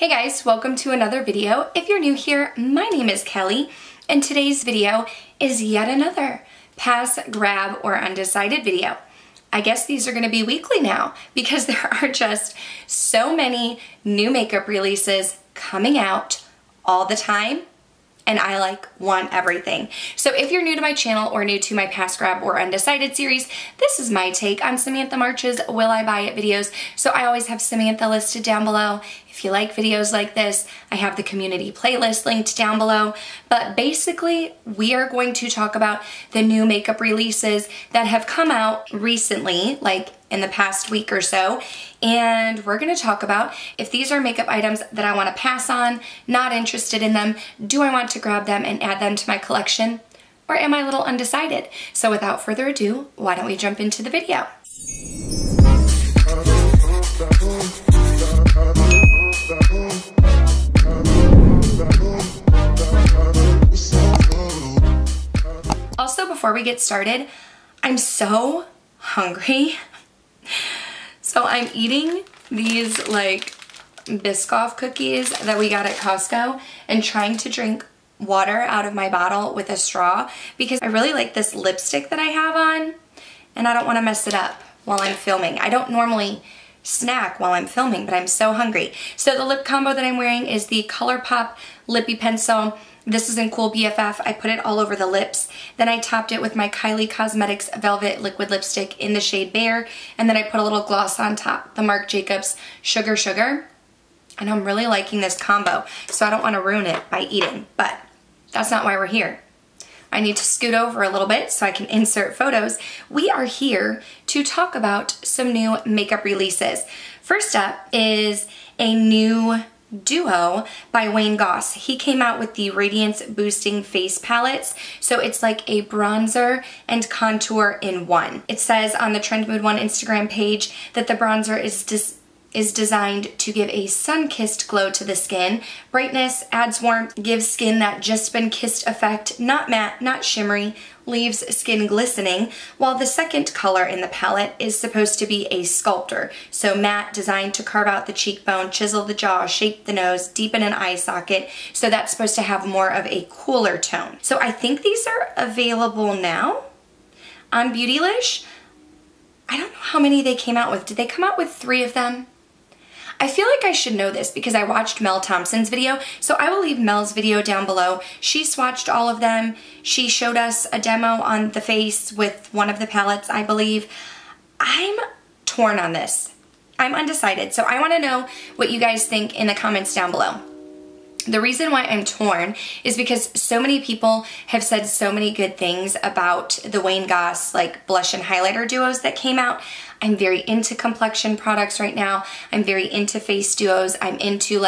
Hey guys, welcome to another video. If you're new here, my name is Kelly, and today's video is yet another pass, grab, or undecided video. I guess these are going to be weekly now because there are just so many new makeup releases coming out all the time, and I want everything. So if you're new to my channel or new to my pass, grab, or undecided series, this is my take on Samantha March's Will I Buy It videos. So I always have Samantha listed down below. If you like videos like this, I have the community playlist linked down below. But basically, we are going to talk about the new makeup releases that have come out recently, like in the past week or so. And we're gonna talk about if these are makeup items that I wanna pass on, not interested in them, do I want to grab them and add them to my collection, or am I a little undecided? So without further ado, why don't we jump into the video? Also, before we get started, I'm so hungry. So I'm eating these Biscoff cookies that we got at Costco and trying to drink water out of my bottle with a straw because I really like this lipstick that I have on and I don't want to mess it up while I'm filming. I don't normally snack while I'm filming, but I'm so hungry. So the lip combo that I'm wearing is the ColourPop Lippy Pencil. This is in Cool BFF. I put it all over the lips. Then I topped it with my Kylie Cosmetics Velvet Liquid Lipstick in the shade Bare. And then I put a little gloss on top, the Marc Jacobs Sugar Sugar. And I'm really liking this combo, so I don't want to ruin it by eating, but that's not why we're here. I need to scoot over a little bit so I can insert photos. We are here to talk about some new makeup releases. First up is a new duo by Wayne Goss. He came out with the Radiance Boosting Face Palettes. So it's like a bronzer and contour in one. It says on the Trend Mood One Instagram page that the bronzer is designed to give a sun-kissed glow to the skin. Brightness, adds warmth, gives skin that just been kissed effect, not matte, not shimmery, leaves skin glistening, while the second color in the palette is supposed to be a sculptor. So matte, designed to carve out the cheekbone, chisel the jaw, shape the nose, deepen an eye socket, so that's supposed to have more of a cooler tone. So I think these are available now on Beautylish. I don't know how many they came out with. Did they come out with 3 of them? I feel like I should know this because I watched Mel Thompson's video, so I will leave Mel's video down below. She swatched all of them. She showed us a demo on the face with one of the palettes, I believe. I'm torn on this. I'm undecided, so I want to know what you guys think in the comments down below. The reason why I'm torn is because so many people have said so many good things about the Wayne Goss blush and highlighter duos that came out. I'm very into complexion products right now. I'm very into face duos. I'm into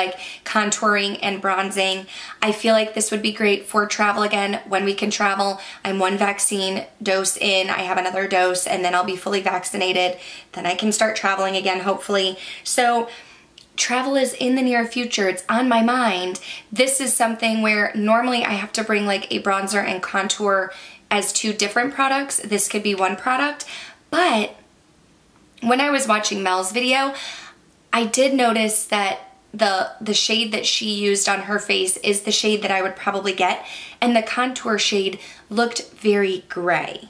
contouring and bronzing. I feel like this would be great for travel again when we can travel. I'm 1 vaccine dose in. I have another dose and then I'll be fully vaccinated. Then I can start traveling again, hopefully. So travel is in the near future. It's on my mind. This is something where normally I have to bring a bronzer and contour as 2 different products. This could be 1 product, but when I was watching Mel's video, I did notice that the shade that she used on her face is the shade that I would probably get, and the contour shade looked very gray.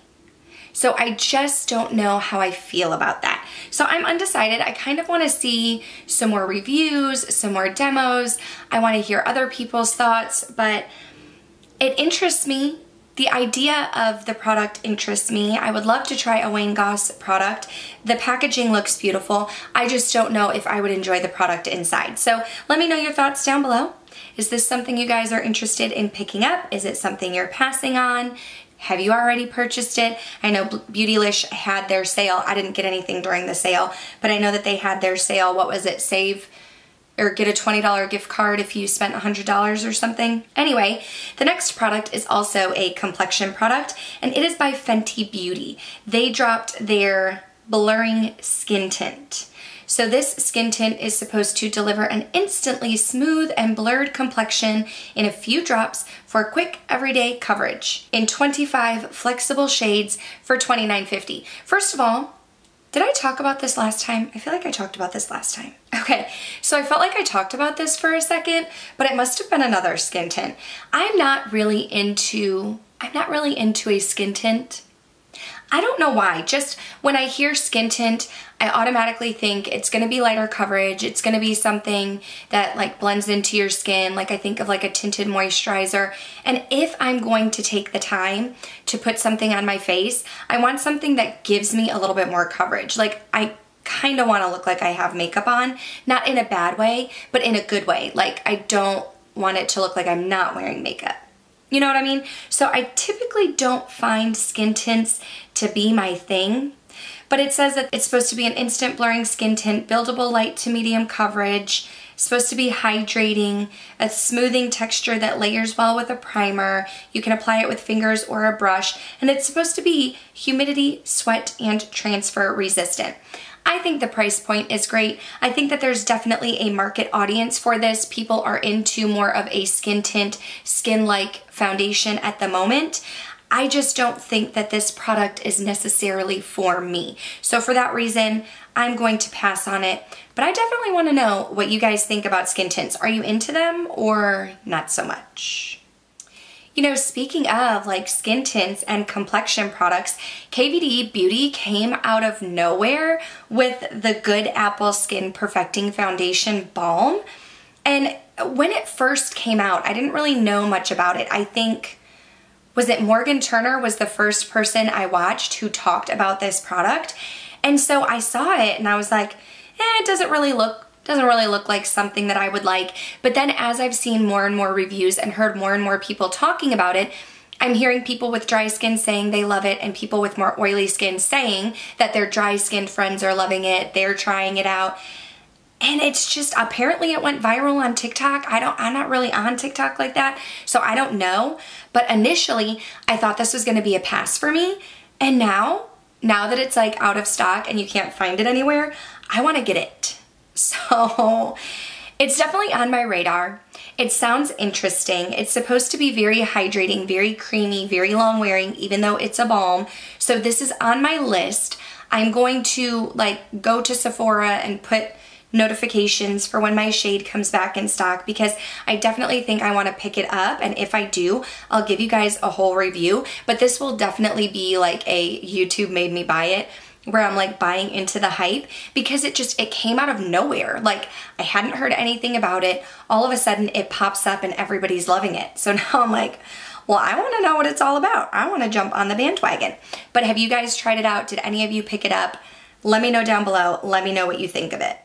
So I just don't know how I feel about that. So I'm undecided. I kind of want to see some more reviews, some more demos. I want to hear other people's thoughts, but it interests me. The idea of the product interests me. I would love to try a Wayne Goss product. The packaging looks beautiful. I just don't know if I would enjoy the product inside. So let me know your thoughts down below. Is this something you guys are interested in picking up? Is it something you're passing on? Have you already purchased it? I know Beautylish had their sale. I didn't get anything during the sale, but I know that they had their sale. What was it? Save or get a $20 gift card if you spent $100 or something. Anyway, the next product is also a complexion product, and it is by Fenty Beauty. They dropped their Blurring Skin Tint. So this skin tint is supposed to deliver an instantly smooth and blurred complexion in a few drops for quick everyday coverage in 25 flexible shades for $29.50. First of all, Did I talk about this last time? I feel like I talked about this last time. Okay, so I felt like I talked about this for a second, but it must have been another skin tint. I'm not really into a skin tint. I don't know why. Just when I hear skin tint, I automatically think it's gonna be lighter coverage. It's gonna be something that like blends into your skin. Like I think of like a tinted moisturizer. And if I'm going to take the time to put something on my face, I want something that gives me a little bit more coverage. Like I kind of want to look like I have makeup on, not in a bad way, but in a good way. Like I don't want it to look like I'm not wearing makeup. You know what I mean? So I typically don't find skin tints to be my thing, but it says that it's supposed to be an instant blurring skin tint, buildable light to medium coverage, supposed to be hydrating, a smoothing texture that layers well with a primer. You can apply it with fingers or a brush, and it's supposed to be humidity, sweat, and transfer resistant. I think the price point is great. I think that there's definitely a market audience for this. People are into more of a skin tint, skin-like foundation at the moment. I just don't think that this product is necessarily for me. So for that reason, I'm going to pass on it. But I definitely want to know what you guys think about skin tints. Are you into them or not so much? You know, speaking of like skin tints and complexion products, KVD Beauty came out of nowhere with the Good Apple Skin Perfecting Foundation Balm. And when it first came out, I didn't really know much about it. I think, was it Morgan Turner was the first person I watched who talked about this product. And so I saw it and I was like, it doesn't really look like something that I would like. But then as I've seen more and more reviews and heard more and more people talking about it, I'm hearing people with dry skin saying they love it and people with more oily skin saying that their dry skin friends are loving it, they're trying it out. And it's just, apparently it went viral on TikTok. I'm not really on TikTok like that, so I don't know. But initially, I thought this was gonna be a pass for me. And now that it's like out of stock and you can't find it anywhere, I wanna get it. So it's definitely on my radar. It sounds interesting. It's supposed to be very hydrating, very creamy, very long wearing, even though it's a balm. So this is on my list. I'm going to like go to Sephora and put notifications for when my shade comes back in stock because I definitely think I want to pick it up, and if I do, I'll give you guys a whole review. But this will definitely be like a YouTube made me buy it, where I'm like buying into the hype because it came out of nowhere. Like I hadn't heard anything about it. All of a sudden it pops up and everybody's loving it. So now I'm like, well, I want to know what it's all about. I want to jump on the bandwagon. But have you guys tried it out? Did any of you pick it up? Let me know down below. Let me know what you think of it.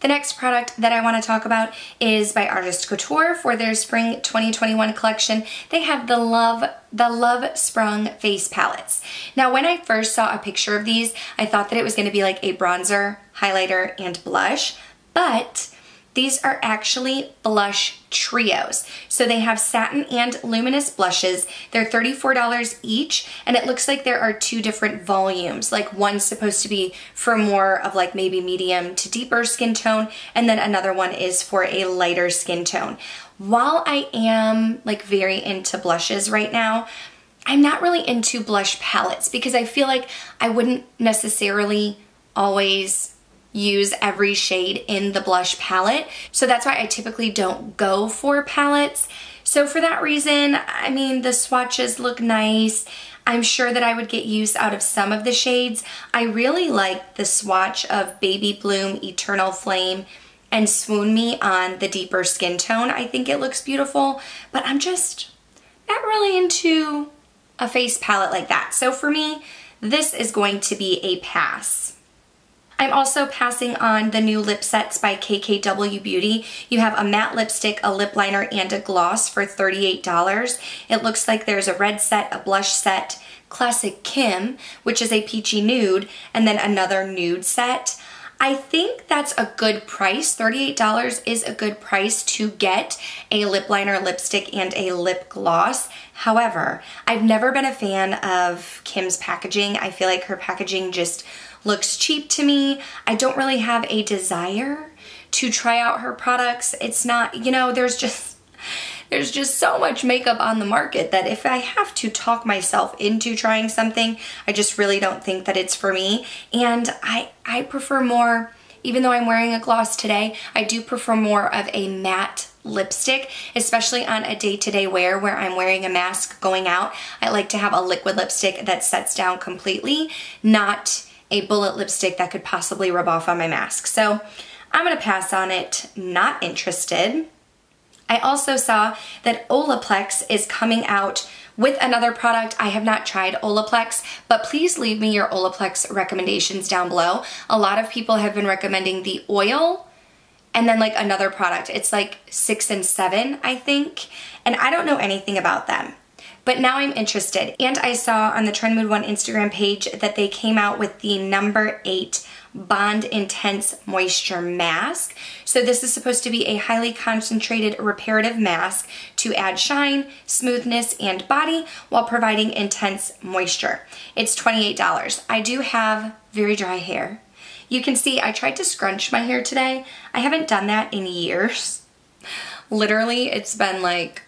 The next product that I want to talk about is by Artist Couture for their Spring 2021 collection. They have the Love Sprung face palettes. Now, when I first saw a picture of these, I thought that it was going to be like a bronzer, highlighter, and blush, but these are actually blush trios. So they have satin and luminous blushes. They're $34 each, and it looks like there are two different volumes. Like one's supposed to be for more of like maybe medium to deeper skin tone, and then another one is for a lighter skin tone. While I am like very into blushes right now, I'm not really into blush palettes because I feel like I wouldn't necessarily always use every shade in the blush palette. So that's why I typically don't go for palettes. So for that reason, I mean, the swatches look nice. I'm sure that I would get use out of some of the shades. I really like the swatch of Baby Bloom, Eternal Flame, and Swoon Me on the deeper skin tone. I think it looks beautiful, but I'm just not really into a face palette like that. So for me, this is going to be a pass. I'm also passing on the new lip sets by KVD Beauty. You have a matte lipstick, a lip liner, and a gloss for $38. It looks like there's a red set, a blush set, Classic Kim, which is a peachy nude, and then another nude set. I think that's a good price. $38 is a good price to get a lip liner, lipstick, and a lip gloss. However, I've never been a fan of Kim's packaging. I feel like her packaging just looks cheap to me. I don't really have a desire to try out her products. It's not, you know, there's there's just so much makeup on the market that if I have to talk myself into trying something, I just really don't think that it's for me. And I prefer more, even though I'm wearing a gloss today, I do prefer more of a matte lipstick, especially on a day-to-day wear where I'm wearing a mask going out. I like to have a liquid lipstick that sets down completely, not a bullet lipstick that could possibly rub off on my mask. So I'm gonna pass on it, not interested. I also saw that Olaplex is coming out with another product. I have not tried Olaplex, but please leave me your Olaplex recommendations down below. A lot of people have been recommending the oil and then like another product. It's like 6 and 7, I think. And I don't know anything about them, but now I'm interested. And I saw on the Trend Mood One Instagram page that they came out with the number 8 Bond Intense Moisture Mask. So this is supposed to be a highly concentrated reparative mask to add shine, smoothness, and body while providing intense moisture. It's $28. I do have very dry hair. You can see I tried to scrunch my hair today. I haven't done that in years. Literally, it's been like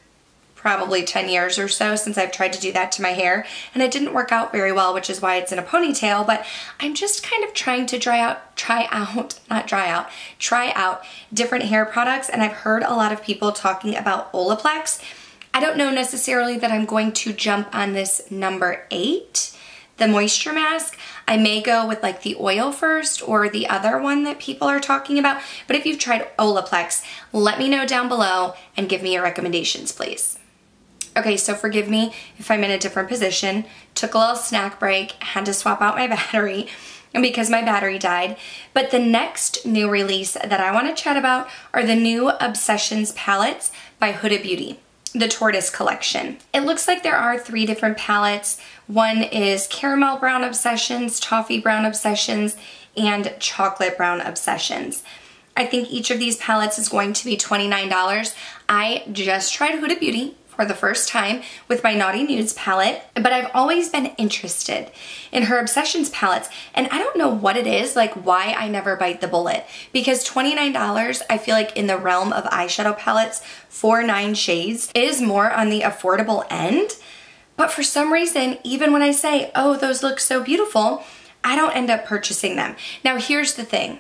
probably 10 years or so since I've tried to do that to my hair, and it didn't work out very well, which is why it's in a ponytail. But I'm just kind of trying to try out different hair products, and I've heard a lot of people talking about Olaplex. I don't know necessarily that I'm going to jump on this number 8, the moisture mask. I may go with like the oil first or the other one that people are talking about. But if you've tried Olaplex, let me know down below and give me your recommendations, please. Okay, so forgive me if I'm in a different position. Took a little snack break, had to swap out my battery because my battery died. But the next new release that I want to chat about are the new Obsessions palettes by Huda Beauty, the Tortoise collection. It looks like there are 3 different palettes. One is Caramel Brown Obsessions, Toffee Brown Obsessions, and Chocolate Brown Obsessions. I think each of these palettes is going to be $29. I just tried Huda Beauty for the first time with my Naughty Nudes palette, but I've always been interested in her Obsessions palettes, and I don't know what it is, like why I never bite the bullet, because $29, I feel like in the realm of eyeshadow palettes for 9 shades is more on the affordable end. But for some reason, even when I say, oh, those look so beautiful, I don't end up purchasing them. Now here's the thing.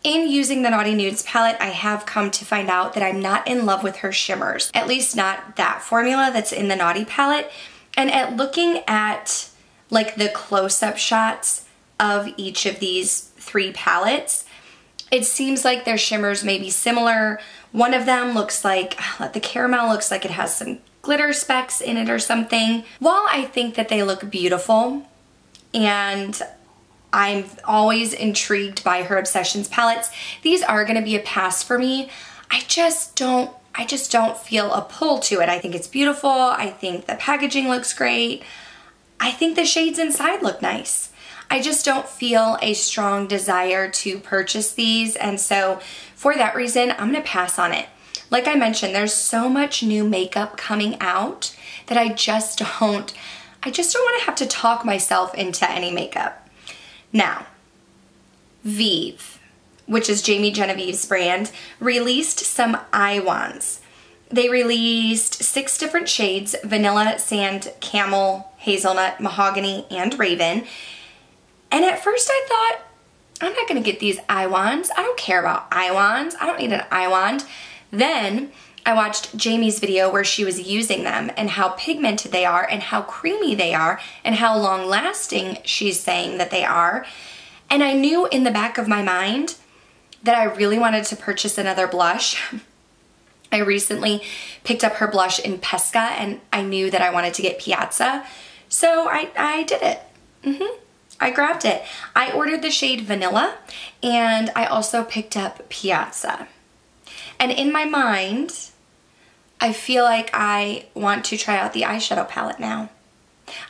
In using the Naughty Nudes palette, I have come to find out that I'm not in love with her shimmers, at least not that formula that's in the Naughty palette. And at looking at like the close-up shots of each of these 3 palettes, it seems like their shimmers may be similar. One of them looks like, the caramel looks like it has some glitter specks in it or something. While I think that they look beautiful and I'm always intrigued by her Obsessions palettes, these are gonna be a pass for me. I just don't feel a pull to it. I think it's beautiful. I think the packaging looks great. I think the shades inside look nice. I just don't feel a strong desire to purchase these, and so for that reason, I'm gonna pass on it. Like I mentioned, there's so much new makeup coming out that I just don't want to have to talk myself into any makeup. Now, Vive, which is Jamie Genevieve's brand, released some eye wands. They released 6 different shades: vanilla, sand, camel, hazelnut, mahogany, and raven. And at first I thought, I'm not gonna get these eye wands. I don't care about eye wands. I don't need an eye wand. Then I watched Jamie's video where she was using them and how pigmented they are and how creamy they are and how long lasting she's saying that they are. And I knew in the back of my mind that I really wanted to purchase another blush. I recently picked up her blush in Pesca and I knew that I wanted to get Piazza. So I did it. I grabbed it. I ordered the shade Vanilla and I also picked up Piazza. And in my mind, I feel like I want to try out the eyeshadow palette now.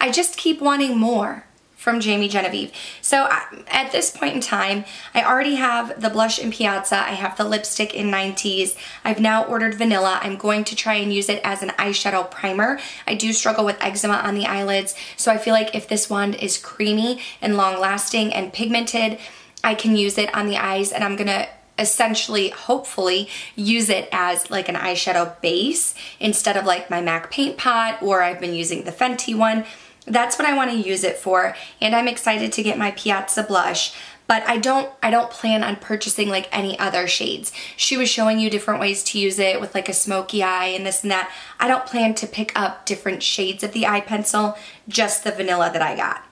I just keep wanting more from Jamie Genevieve. So at this point in time, I already have the blush in Piazza. I have the lipstick in 90s. I've now ordered Vanilla. I'm going to try and use it as an eyeshadow primer. I do struggle with eczema on the eyelids, so I feel like if this wand is creamy and long lasting and pigmented, I can use it on the eyes, and I'm gonna essentially, hopefully, use it as like an eyeshadow base instead of like my MAC paint pot, or I've been using the Fenty one. That's what I want to use it for, and I'm excited to get my Piazza blush, but I don't plan on purchasing like any other shades. She was showing you different ways to use it with like a smoky eye and this and that. I don't plan to pick up different shades of the eye pencil, just the vanilla that I got.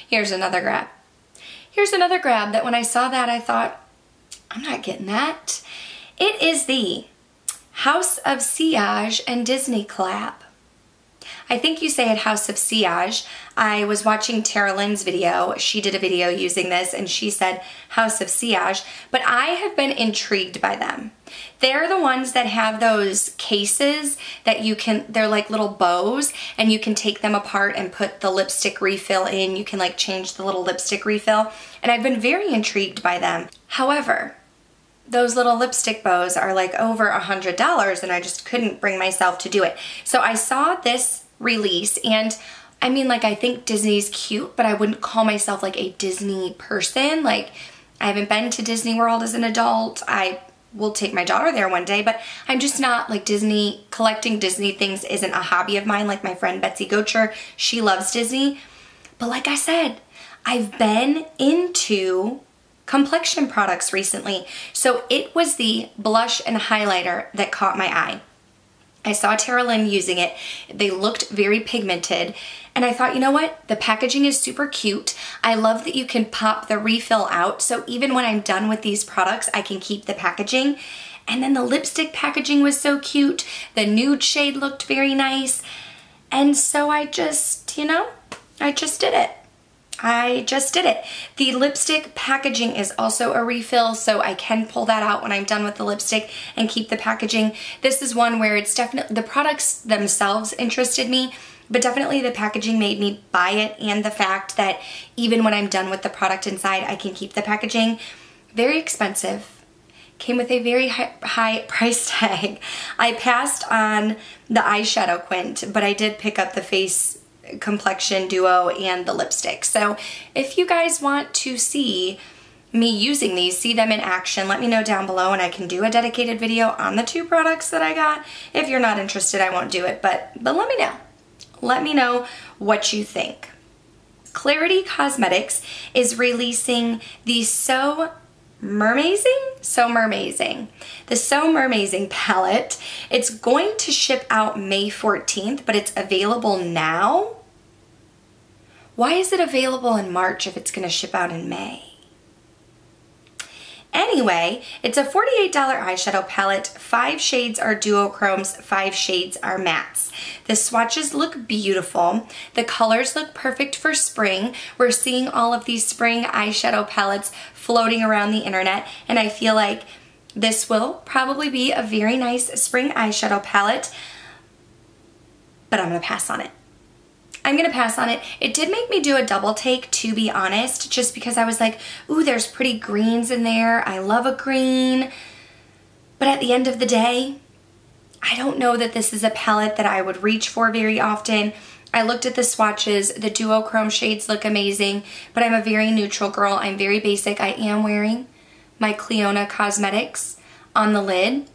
Here's another grab. Here's another grab that when I saw that I thought, I'm not getting that. It is the House of Siage and Disney collab. I think you say it House of Siage. I was watching Tara Lynn's video. She did a video using this and she said House of Siage, but I have been intrigued by them. They're the ones that have those cases that you can, they're like little bows, and you can take them apart and put the lipstick refill in. You can like change the little lipstick refill, and I've been very intrigued by them. However, those little lipstick bows are like over $100 and I just couldn't bring myself to do it. So I saw this release, and I mean, like, I think Disney's cute, but I wouldn't call myself like a Disney person. Like, I haven't been to Disney World as an adult. I will take my daughter there one day, but I'm just not like Disney. Collecting Disney things isn't a hobby of mine. Like my friend Betsy Couture, she loves Disney. But like I said, I've been into complexion products recently. So it was the blush and highlighter that caught my eye. I saw Tara Lynn using it. They looked very pigmented, and I thought, you know what? The packaging is super cute. I love that you can pop the refill out, so even when I'm done with these products, I can keep the packaging. And then the lipstick packaging was so cute. The nude shade looked very nice. And so I just, you know, I just did it. I just did it. The lipstick packaging is also a refill, so I can pull that out when I'm done with the lipstick and keep the packaging. This is one where it's definitely, the products themselves interested me, but definitely the packaging made me buy it, and the fact that even when I'm done with the product inside, I can keep the packaging. Very expensive. Came with a very high price tag. I passed on the eyeshadow quint, but I did pick up the face complexion duo and the lipstick. So if you guys want to see me using these, see them in action, let me know down below and I can do a dedicated video on the two products that I got. If you're not interested, I won't do it, but let me know. Let me know what you think. Clarity Cosmetics is releasing the So Mermazing? So Mermazing. The So Mermazing palette. It's going to ship out May 14th, but it's available now. Why is it available in March if it's going to ship out in May? Anyway, it's a $48 eyeshadow palette. 5 shades are duochromes, 5 shades are mattes. The swatches look beautiful. The colors look perfect for spring. We're seeing all of these spring eyeshadow palettes floating around the internet, and I feel like this will probably be a very nice spring eyeshadow palette, but I'm gonna pass on it. I'm gonna pass on it. It did make me do a double take, to be honest, just because I was like, ooh, there's pretty greens in there. I love a green. But at the end of the day, I don't know that this is a palette that I would reach for very often. I looked at the swatches. The duochrome shades look amazing, but I'm a very neutral girl. I'm very basic. I am wearing my Clionadh Cosmetics on the lid.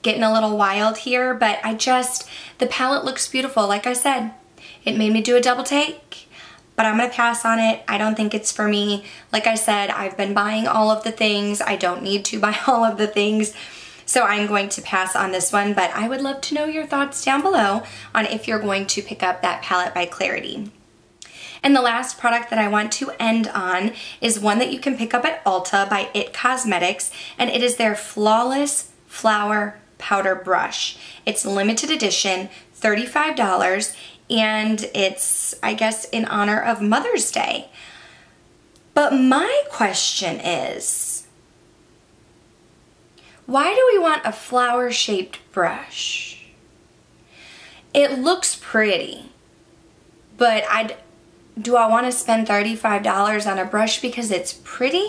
Getting a little wild here, but the palette looks beautiful. Like I said, it made me do a double take, but I'm gonna pass on it. I don't think it's for me. Like I said, I've been buying all of the things. I don't need to buy all of the things, so I'm going to pass on this one, but I would love to know your thoughts down below on if you're going to pick up that palette by Clarity. And the last product that I want to end on is one that you can pick up at Ulta by IT Cosmetics, and it is their Flawless Flower Powder Brush. It's limited edition, $35, and it's, I guess, in honor of Mother's Day. But my question is, why do we want a flower-shaped brush? It looks pretty, but do I want to spend $35 on a brush because it's pretty?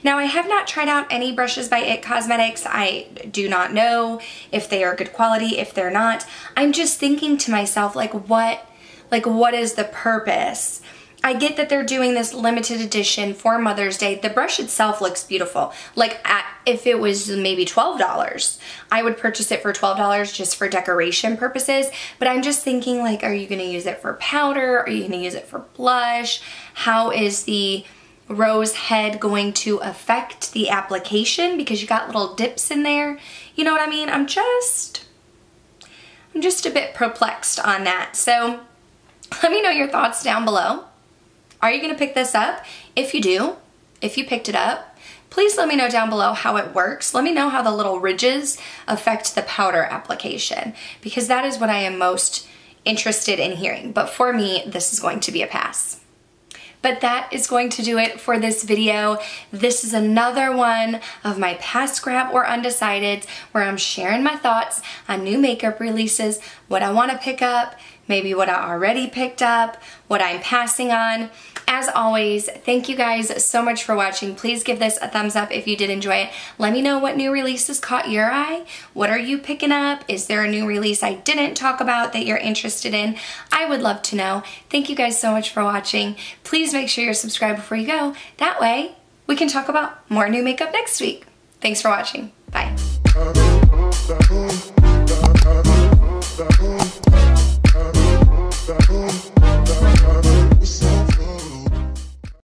Now, I have not tried out any brushes by IT Cosmetics. I do not know if they are good quality, if they're not. I'm just thinking to myself, like what is the purpose? I get that they're doing this limited edition for Mother's Day. The brush itself looks beautiful. Like, if it was maybe $12, I would purchase it for $12 just for decoration purposes. But I'm just thinking, like, are you gonna use it for powder? Are you gonna use it for blush? How is the rose head going to affect the application? Because you got little dips in there. You know what I mean? I'm just a bit perplexed on that. So let me know your thoughts down below. Are you gonna pick this up? If you do, if you picked it up, please let me know down below how it works. Let me know how the little ridges affect the powder application, because that is what I am most interested in hearing. But for me, this is going to be a pass. But that is going to do it for this video. This is another one of my past grab or undecideds where I'm sharing my thoughts on new makeup releases, what I want to pick up, maybe what I already picked up, what I'm passing on. As always, thank you guys so much for watching. Please give this a thumbs up if you did enjoy it. Let me know what new releases caught your eye. What are you picking up? Is there a new release I didn't talk about that you're interested in? I would love to know. Thank you guys so much for watching. Please make sure you're subscribed before you go. That way, we can talk about more new makeup next week. Thanks for watching. Bye.